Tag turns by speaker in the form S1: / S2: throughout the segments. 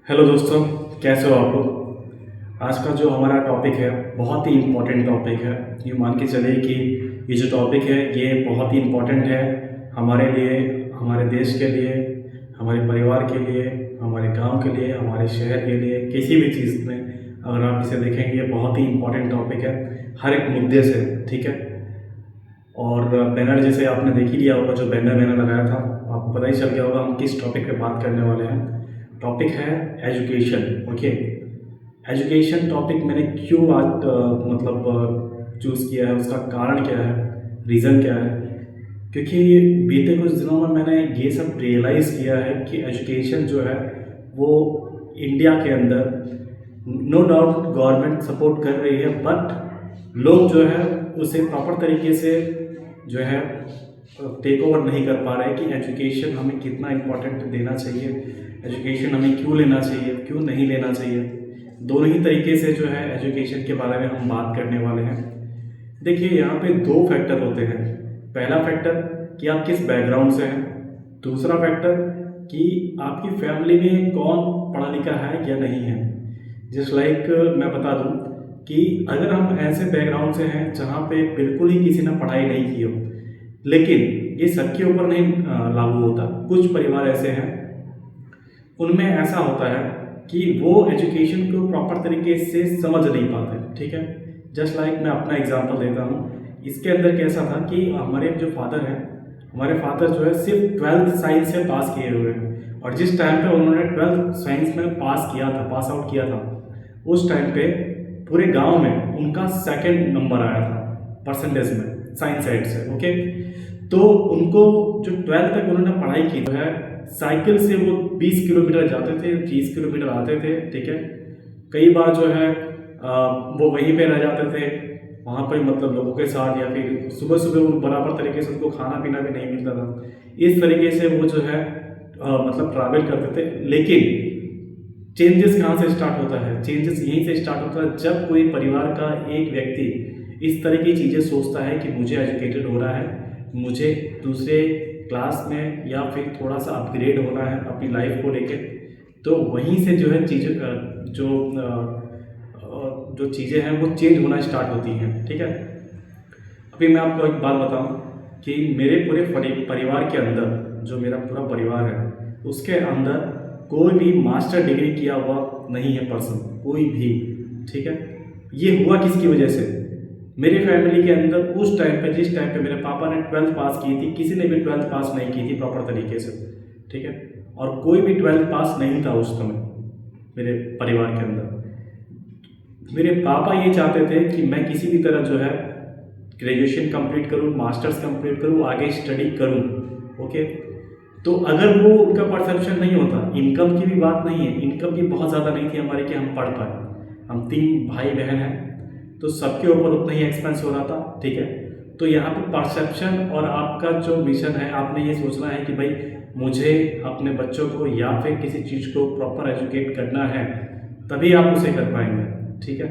S1: Hello दोस्तों, कैसे हो आप लोग। आज का जो हमारा टॉपिक है बहुत ही इम्पोर्टेंट टॉपिक है। ये मान के चलिए कि ये जो टॉपिक है ये बहुत ही इम्पोर्टेंट है हमारे लिए, हमारे देश के लिए, हमारे परिवार के लिए, हमारे गांव के लिए, हमारे शहर के लिए, किसी भी चीज़ में अगर आप इसे देखेंगे ये बहुत ही इम्पोर्टेंट टॉपिक है हर एक मुद्दे से। ठीक है। और बैनर जैसे आपने देख ही लिया होगा, जो बैनर मैंने लगाया था आपको पता ही चल गया होगा हम किस टॉपिक पे बात करने वाले हैं। टॉपिक है एजुकेशन। ओके, एजुकेशन टॉपिक मैंने क्यों आज चूज़ किया है, उसका कारण क्या है, रीज़न क्या है। क्योंकि बीते कुछ दिनों में मैंने ये सब रियलाइज़ किया है कि एजुकेशन जो है वो इंडिया के अंदर नो डाउट गवर्नमेंट सपोर्ट कर रही है, बट लोग जो है उसे प्रॉपर तरीके से जो है टेक ओवर नहीं कर पा रहे कि एजुकेशन हमें कितना इम्पोर्टेंट देना चाहिए, एजुकेशन हमें क्यों लेना चाहिए, क्यों नहीं लेना चाहिए। दोनों ही तरीके से जो है एजुकेशन के बारे में हम बात करने वाले हैं। देखिए, यहाँ पे दो फैक्टर होते हैं। पहला फैक्टर कि आप किस बैकग्राउंड से हैं, दूसरा फैक्टर कि आपकी फैमिली में कौन पढ़ा लिखा है या नहीं है। जस्ट लाइक मैं बता दूं कि अगर हम ऐसे बैकग्राउंड से हैं जहाँ पे बिल्कुल ही किसी ने पढ़ाई नहीं की हो, लेकिन ये सबके ऊपर नहीं लागू होता। कुछ परिवार ऐसे हैं उनमें ऐसा होता है कि वो एजुकेशन को प्रॉपर तरीके से समझ नहीं पाते। ठीक है। जस्ट लाइक मैं अपना एग्जांपल देता हूँ। इसके अंदर कैसा था कि हमारे जो फादर हैं, हमारे फादर जो है सिर्फ 12th साइंस से पास किए हुए हैं, और जिस टाइम पे उन्होंने 12th साइंस में पास किया था, पास आउट किया था, उस टाइम पे पूरे गांव में उनका सेकंड नंबर आया था परसेंटेज में साइंस साइड से। ओके, तो उनको जो 12th तक उन्होंने पढ़ाई की जो है साइकिल से वो 20 किलोमीटर जाते थे, 30 किलोमीटर आते थे। ठीक है। कई बार जो है वो वहीं पे रह जाते थे, वहाँ पर लोगों के साथ, या फिर सुबह सुबह वो बराबर तरीके से उनको खाना पीना भी नहीं मिलता था। इस तरीके से वो जो है ट्रैवल करते थे। लेकिन चेंजेस कहाँ से स्टार्ट होता है? चेंजेस यहीं से स्टार्ट होता है जब कोई परिवार का एक व्यक्ति इस तरह की चीज़ें सोचता है कि मुझे एजुकेटेड हो रहा है, मुझे दूसरे क्लास में या फिर थोड़ा सा अपग्रेड होना है अपनी लाइफ को लेके। तो वहीं से जो है चीज़ें जो चीज़ें हैं वो चेंज होना स्टार्ट होती हैं। ठीक है। अभी मैं आपको एक बात बताऊं कि मेरे पूरे परिवार के अंदर, जो मेरा पूरा परिवार है उसके अंदर कोई भी मास्टर डिग्री किया हुआ नहीं है पर्सन, कोई भी। ठीक है। ये हुआ किसकी वजह से? मेरी फैमिली के अंदर उस टाइम पे, जिस टाइम पे मेरे पापा ने 12th पास की थी, किसी ने भी 12th पास नहीं की थी प्रॉपर तरीके से। ठीक है। और कोई भी 12th पास नहीं था उस समय मेरे परिवार के अंदर। मेरे पापा ये चाहते थे कि मैं किसी भी तरह जो है ग्रेजुएशन कंप्लीट करूं, मास्टर्स कंप्लीट करूं, आगे स्टडी करूं। ओके, तो अगर वो उनका परसेप्शन नहीं होता, इनकम की भी बात नहीं है, इनकम भी बहुत ज़्यादा नहीं थी हमारी कि हम पढ़ पाए। हम 3 भाई बहन हैं, तो सबके ऊपर उतना ही एक्सपेंस हो रहा था। ठीक है। तो यहाँ पे परसेप्शन और आपका जो विजन है, आपने ये सोचना है कि भाई मुझे अपने बच्चों को या फिर किसी चीज़ को प्रॉपर एजुकेट करना है, तभी आप उसे कर पाएंगे। ठीक है।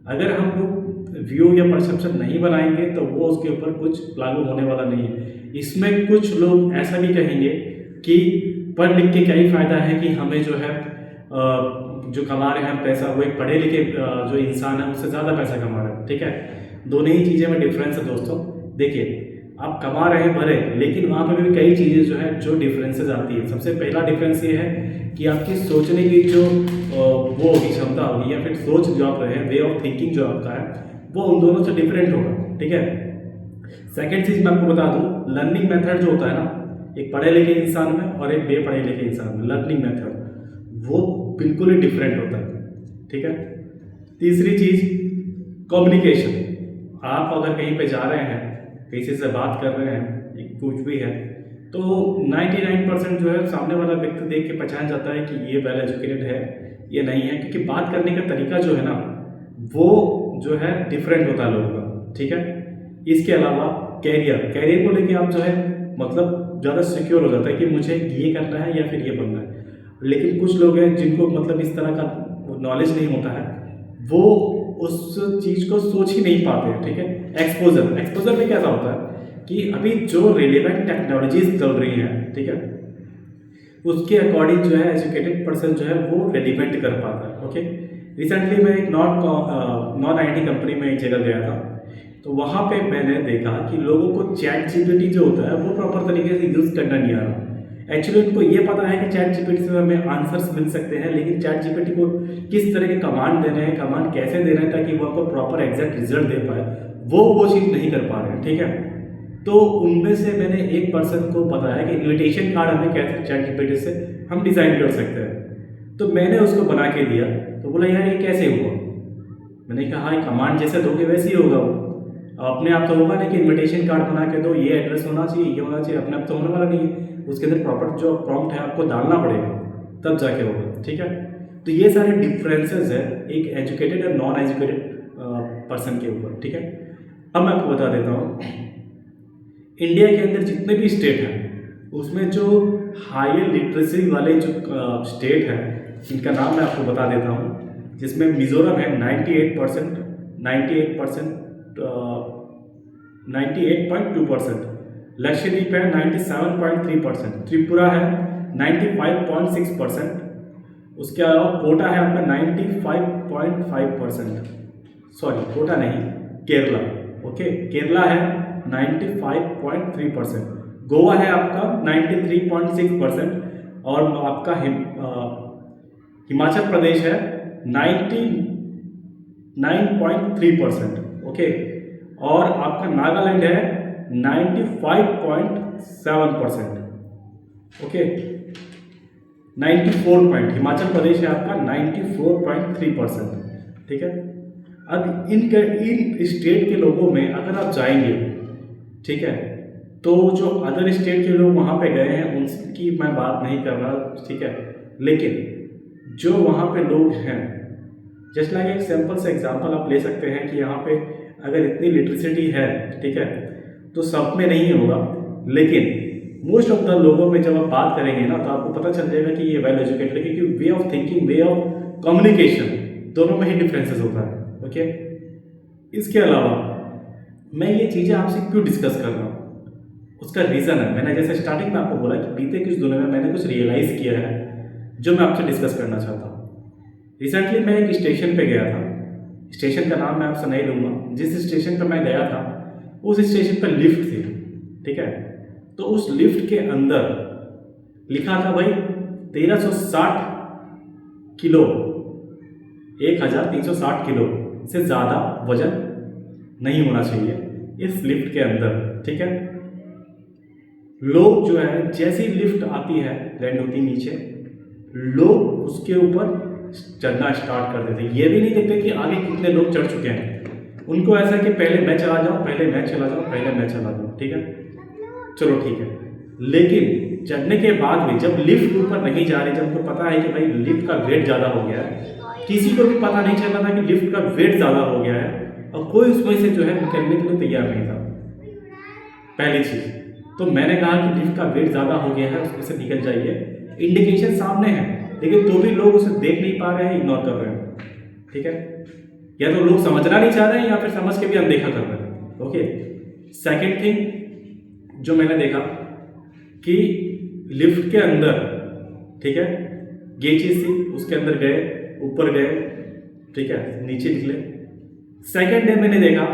S1: अगर हम लोग व्यू या परसेप्शन नहीं बनाएंगे तो वो उसके ऊपर कुछ लागू होने वाला नहीं है। इसमें कुछ लोग ऐसा भी कहेंगे कि पढ़ लिख के क्या ही फ़ायदा है कि हमें जो है जो कमा रहे हैं पैसा, वो एक पढ़े लिखे जो इंसान है उससे ज़्यादा पैसा कमा रहे हैं। ठीक है। दोनों ही चीज़ें में डिफरेंस है दोस्तों। देखिए, आप कमा रहे हैं भले, लेकिन वहाँ पर भी कई चीज़ें जो है जो डिफरेंसेस आती है। सबसे पहला डिफरेंस ये है कि आपकी सोचने की जो वो होगी, क्षमता होगी, या फिर सोच जो आप रहे, वे ऑफ थिंकिंग जो आपका है वो उन दोनों से डिफरेंट होगा। ठीक है। सेकेंड चीज़ मैं आपको बता दूं, लर्निंग मेथड जो होता है ना, एक पढ़े लिखे इंसान में और एक बेपढ़े लिखे इंसान में लर्निंग मेथड वो बिल्कुल ही डिफरेंट होता है। ठीक है। तीसरी चीज़, कम्युनिकेशन। आप अगर कहीं पे जा रहे हैं, किसी से बात कर रहे हैं, कुछ भी है, तो 99% जो है सामने वाला व्यक्ति देख के पहचान जाता है कि ये वेल एजुकेटेड है, ये नहीं है, क्योंकि बात करने का तरीका जो है ना वो जो है डिफरेंट होता है लोगों का। ठीक है। इसके अलावा कैरियर को लेके आप जो है ज़्यादा सिक्योर हो जाता है कि मुझे ये करना है या फिर ये बनना है। लेकिन कुछ लोग हैं जिनको इस तरह का नॉलेज नहीं होता है, वो उस चीज़ को सोच ही नहीं पाते। ठीक है। एक्सपोजर में कैसा होता है कि अभी जो रिलेवेंट टेक्नोलॉजीज चल रही हैं, ठीक है, उसके अकॉर्डिंग जो है एजुकेटेड पर्सन जो है वो रेलिवेंट कर पाता है। ओके, रिसेंटली मैं एक नॉन आईटी कंपनी में एक जगह गया था, तो वहाँ पे मैंने देखा कि लोगों को चैट जीपीटी जो होता है वो प्रॉपर तरीके से यूज़ करना नहीं आ रहा। एक्चुअली उनको ये पता है कि चैट जीपीटी से हमें आंसर्स मिल सकते हैं, लेकिन चैट जीपीटी को किस तरह के कमांड देने हैं, कमांड कैसे देना है ताकि वो आपको प्रॉपर एग्जैक्ट रिजल्ट दे पाए, वो चीज़ नहीं कर पा रहे हैं। ठीक है, तो उनमें से मैंने एक पर्सन को बताया कि इन्विटेशन कार्ड हमें कैसे चैट जीपीटी से हम डिज़ाइन कर सकते हैं। तो मैंने उसको बना के दिया, तो बोला यार ये कैसे हुआ। मैंने कहा हाँ, कमांड जैसे दोगे वैसे ही होगा, वो अपने आप तो होगा नहीं कि इन्विटेशन कार्ड बना के दो, ये एड्रेस होना चाहिए, ये होना चाहिए, अपने आप तो होने वाला नहीं है। उसके अंदर प्रॉपर जो प्रॉम्प्ट है आपको डालना पड़ेगा, तब जाके होगा। ठीक है, तो ये सारे डिफरेंसेस है एक एजुकेटेड और नॉन एजुकेटेड पर्सन के ऊपर। ठीक है, अब मैं आपको बता देता हूँ, इंडिया के अंदर जितने भी स्टेट हैं उसमें जो हायर लिटरेसी वाले जो स्टेट हैं, इनका नाम मैं आपको बता देता हूँ, जिसमें मिजोरम है 98%, 98.2%, लक्षद्वीप है 97.3%, त्रिपुरा है 95.6%, उसके अलावा कोटा है आपका 95.5%, सॉरी कोटा नहीं, केरला। ओके, केरला है 95.3%, गोवा है आपका 93.6%, और आपका हिमाचल प्रदेश है 99.3%। ओके, और आपका नागालैंड है 95.7%। ओके, 94 पॉइंट, हिमाचल प्रदेश है आपका 94.3%। ठीक है, अब इन स्टेट के लोगों में अगर आप जाएंगे, ठीक है, तो जो अदर स्टेट के लोग वहाँ पे गए हैं उनकी मैं बात नहीं कर रहा। ठीक है, लेकिन जो वहाँ पे लोग हैं, जस्ट लाइक एक सिंपल से एग्जांपल आप ले सकते हैं कि यहाँ पे अगर इतनी लिटरेसिटी है, ठीक है, तो सब में नहीं होगा, लेकिन मोस्ट ऑफ द लोगों में जब आप बात करेंगे ना तो आपको पता चल जाएगा कि ये वेल एजुकेटेड है, क्योंकि way of thinking, way of communication दोनों में ही डिफरेंसेस होता है। ओके, इसके अलावा मैं ये चीज़ें आपसे क्यों डिस्कस कर रहा हूँ, उसका रीज़न है, मैंने जैसे स्टार्टिंग में आपको बोला कि बीते कुछ दिनों में मैंने कुछ रियलाइज़ किया है जो मैं आपसे डिस्कस करना चाहता हूँ। रिसेंटली मैं एक स्टेशन पे गया था, स्टेशन का नाम मैं आपसे नहीं लूँगा, जिस स्टेशन पर मैं गया था उस स्टेशन पर लिफ्ट थी। ठीक है, तो उस लिफ्ट के अंदर लिखा था भाई 1360 किलो, 1360 किलो से ज़्यादा वजन नहीं होना चाहिए इस लिफ्ट के अंदर। ठीक है, लोग जो है जैसे ही लिफ्ट आती है, लैंड होती नीचे, लोग उसके ऊपर चढ़ना स्टार्ट कर देते। ये भी नहीं देखते कि आगे कितने लोग चढ़ चुके हैं, उनको ऐसा कि पहले मैं चला जाऊँ, पहले मैं चला जाऊँ, पहले मैं चला जाऊँ। ठीक है, चलो ठीक है, लेकिन चढ़ने के बाद भी जब लिफ्ट ऊपर नहीं जा रही, जब उनको पता है कि भाई लिफ्ट का वेट ज़्यादा हो गया है, किसी को भी पता नहीं चल रहा था कि लिफ्ट का वेट ज़्यादा हो गया है और कोई उसमें से जो है निकलने के लिए तैयार नहीं था। पहली चीज़ तो मैंने कहा कि लिफ्ट का वेट ज़्यादा हो गया है, उसमें से निकल जाइए, इंडिकेशन सामने है, लेकिन तो भी लोग उसे देख नहीं पा रहे हैं, इग्नोर कर रहे हैं। ठीक है, या तो लोग समझना नहीं चाह रहे हैं या फिर समझ के भी अनदेखा कर रहे हैं। ओके, सेकेंड थिंग जो मैंने देखा कि लिफ्ट के अंदर, ठीक है, ये चीज़ थी, उसके अंदर गए, ऊपर गए, ठीक है, नीचे निकले। सेकेंड डे मैंने देखा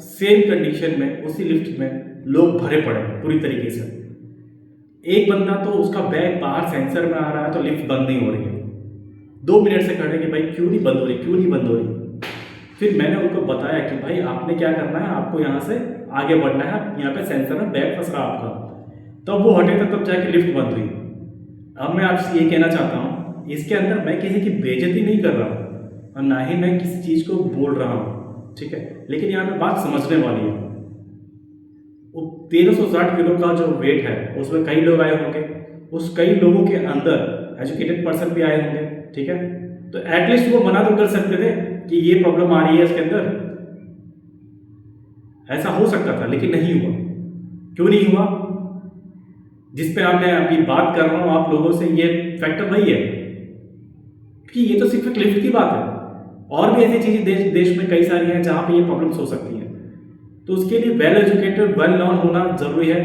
S1: सेम कंडीशन में उसी लिफ्ट में लोग भरे पड़े पूरी तरीके से। एक बंदा तो उसका बैग बाहर सेंसर में आ रहा है तो लिफ्ट बंद नहीं हो रही है, 2 मिनट से खड़े कि भाई क्यों नहीं बंद हो रही, क्यों नहीं बंद हो रही। फिर मैंने उनको बताया कि भाई आपने क्या करना है, आपको यहाँ से आगे बढ़ना है, यहाँ पे सेंसर में बैग फंस रहा आपका। तब वो हटे तब जाके लिफ्ट बंद हुई। अब मैं आपसे ये कहना चाहता हूँ, इसके अंदर मैं किसी की बेइज्जती नहीं कर रहा हूँ और ना ही मैं किसी चीज़ को बोल रहा हूँ, ठीक है, लेकिन यहाँ पे बात समझने वाली है। वो 1360 किलो का जो वेट है उसमें कई लोग आए होंगे, उस कई लोगों के अंदर एजुकेटेड पर्सन भी आए होंगे। ठीक है, तो एटलीस्ट वो मना तो कर सकते थे कि ये प्रॉब्लम आ रही है इसके अंदर, ऐसा हो सकता था, लेकिन नहीं हुआ। क्यों नहीं हुआ? जिस पे मैं अभी बात कर रहा हूँ आप लोगों से, ये फैक्टर वही है कि ये तो सिर्फ एक लिफ्ट की बात है, और भी ऐसी चीज़ें देश में कई सारी हैं जहाँ पे ये प्रॉब्लम्स हो सकती हैं। तो उसके लिए वेल एजुकेटेड, वेल नॉन होना जरूरी है,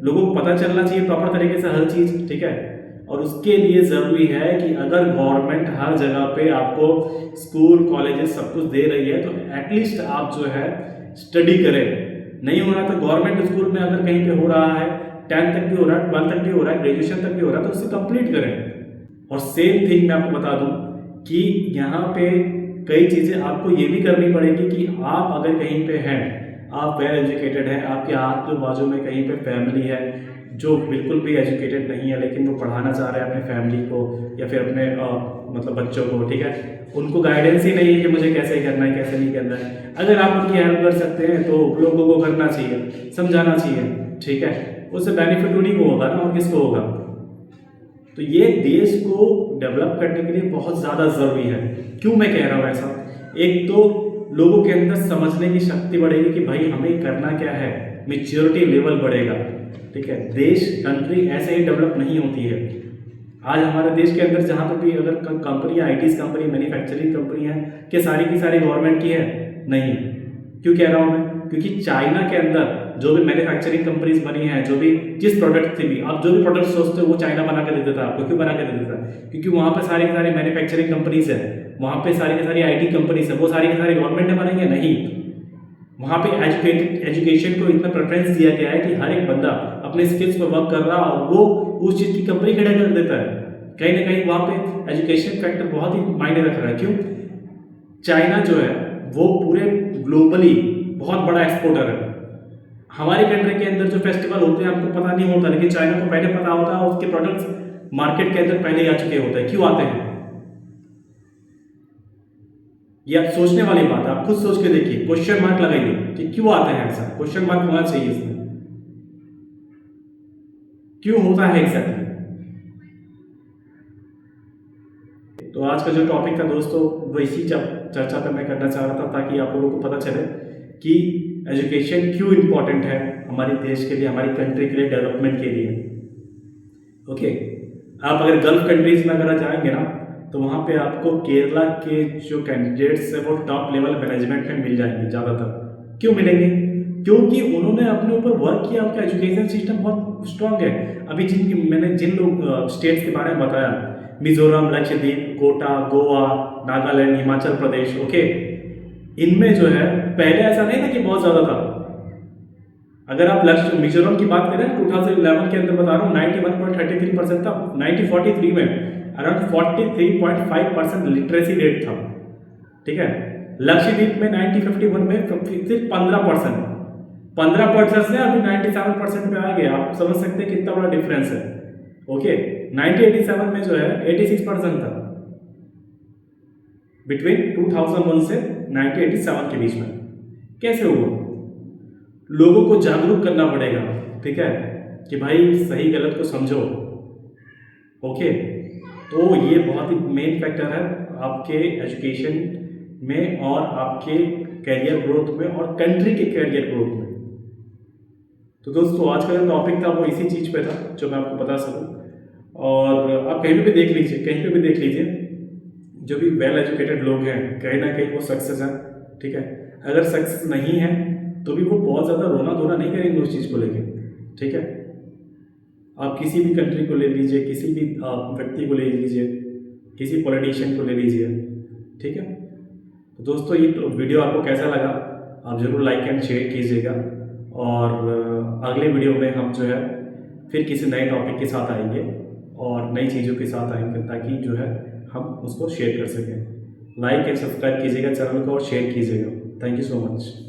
S1: लोगों को पता चलना चाहिए प्रॉपर तरीके से हर चीज़। ठीक है, और उसके लिए ज़रूरी है कि अगर गवर्नमेंट हर जगह पे आपको स्कूल कॉलेजेस सब कुछ दे रही है तो एटलीस्ट आप जो है स्टडी करें। नहीं हो रहा तो गवर्नमेंट स्कूल में अगर कहीं पे हो रहा है, 10th तक भी हो रहा है, 12th तक भी हो रहा है, ग्रेजुएशन तक भी हो रहा है, तो उसे कंप्लीट करें। और सेम थिंग मैं आपको बता दूं कि यहाँ पे कई चीज़ें आपको ये भी करनी पड़ेगी कि आप अगर कहीं पे हैं, आप वेल एजुकेटेड हैं, आपके आजू बाजू में कहीं पे फैमिली है जो बिल्कुल भी एजुकेटेड नहीं है लेकिन वो पढ़ाना चाह रहे हैं अपने फैमिली को या फिर अपने मतलब बच्चों को, ठीक है, उनको गाइडेंस ही नहीं है कि मुझे कैसे करना है कैसे नहीं करना है। अगर आप उनकी हेल्प कर सकते हैं तो लोगों को करना चाहिए, समझाना चाहिए, ठीक है, उससे बेनिफिट उन्हीं को होगा ना, और किसको होगा। तो ये देश को डेवलप करने के लिए बहुत ज़्यादा ज़रूरी है। क्यों मैं कह रहा हूँ ऐसा? एक तो लोगों के अंदर समझने की शक्ति बढ़ेगी कि भाई हमें करना क्या है, मेच्योरिटी लेवल बढ़ेगा, ठीक है। देश कंट्री ऐसे ही डेवलप नहीं होती है। आज हमारे देश के अंदर जहाँ पर भी अगर कंपनियाँ, आईटी कंपनी, मैन्युफैक्चरिंग कंपनी है, क्या सारी की सारी गवर्नमेंट की है? नहीं। क्यों कह रहा हूँ मैं? क्योंकि चाइना के अंदर जो भी मैन्युफैक्चरिंग कंपनीज बनी हैं, जो भी जिस प्रोडक्ट से भी आप जो भी प्रोडक्ट सोचते हो वो चाइना बना के दे देता है आपको। क्यों बना के दे देता है? क्योंकि वहाँ पर सारी की सारी मैन्युफैक्चरिंग कंपनीज है, वहाँ पे सारी की सारी आईटी कंपनीज है, वो सारी की सारी गवर्नमेंट ने बनाई है? नहीं। वहाँ पे एजुकेशन को इतना प्रेफरेंस दिया गया है कि हर एक बंदा अपने स्किल्स पर वर्क कर रहा और वो उस चीज़ की कंपनी खड़ा कर देता है। कहीं ना कहीं वहाँ पे एजुकेशन फैक्टर बहुत ही मायने रख रहा है। क्यों? चाइना जो है वो पूरे ग्लोबली बहुत बड़ा एक्सपोर्टर है। हमारी कंट्री के अंदर जो फेस्टिवल होते हैं हमको पता नहीं होता, लेकिन चाइना को पहले पता होता है, उसके प्रोडक्ट्स मार्केट के अंदर पहले ही आ चुके होते हैं। क्यों आते हैं? ये आप सोचने वाली बात है, आप खुद सोच के देखिए, क्वेश्चन मार्क लगाइए कि क्यों आते हैं ऐसा। क्वेश्चन मार्क होना चाहिए इसमें, क्यों होता है एग्जैक्टली। तो आज का जो टॉपिक था दोस्तों वो इसी चर्चा पे मैं करना चाह रहा था, ताकि आप लोगों को पता चले कि एजुकेशन क्यों इम्पोर्टेंट है हमारे देश के लिए, हमारी कंट्री के लिए, डेवलपमेंट के लिए। ओके, आप अगर गल्फ कंट्रीज में अगर जाएंगे ना तो वहाँ पे आपको केरला के जो कैंडिडेट्स है वो टॉप लेवल मैनेजमेंट में मिल जाएंगे ज़्यादातर। क्यों मिलेंगे? क्योंकि उन्होंने अपने ऊपर वर्क किया, उनका एजुकेशन सिस्टम बहुत स्ट्रांग है। अभी मैंने जिन लोग स्टेट्स के बारे में बताया, मिजोरम, लक्षद्वीप, कोटा, गोवा, नागालैंड, हिमाचल प्रदेश, ओके, इनमें जो है पहले ऐसा नहीं था कि बहुत ज़्यादा था। अगर आप मिजोरम की बात करें 2011 के अंदर बता रहा हूँ 91.33% था। 1943 में अराउंड 43.5% लिटरेसी रेट था, ठीक है। लक्षद्वीप में 1951 में सिर्फ 15% से अभी 97% पे आ गया। आप समझ सकते हैं कितना बड़ा डिफरेंस है। ओके, 1987 में जो है 86% था, बिटवीन 2001 से 1987 के बीच में। कैसे हुआ? लोगों को जागरूक करना पड़ेगा, ठीक है, कि भाई सही गलत को समझो। ओके, तो ये बहुत ही मेन फैक्टर है आपके एजुकेशन में और आपके कैरियर ग्रोथ में और कंट्री के कैरियर ग्रोथ में। तो दोस्तों आज का जो टॉपिक था वो इसी चीज़ पे था जो मैं आपको बता सकूं। और आप कहीं पे भी देख लीजिए, कहीं पे भी देख लीजिए, जो भी वेल एजुकेटेड लोग हैं कहीं ना कहीं वो सक्सेस हैं, ठीक है। अगर सक्सेस नहीं है तो भी वो बहुत ज़्यादा रोना धोना नहीं करेंगे उस चीज़ को लेके, ठीक है। आप किसी भी कंट्री को ले लीजिए, किसी भी व्यक्ति को ले लीजिए, किसी पॉलिटिशियन को ले लीजिए, ठीक है। तो दोस्तों ये वीडियो आपको कैसा लगा आप ज़रूर लाइक एंड शेयर कीजिएगा। और अगले वीडियो में हम जो है फिर किसी नए टॉपिक के साथ आएंगे और नई चीज़ों के साथ आएंगे, ताकि जो है हम उसको शेयर कर सकें। लाइक एंड सब्सक्राइब कीजिएगा चैनल को और शेयर कीजिएगा। Thank you so much.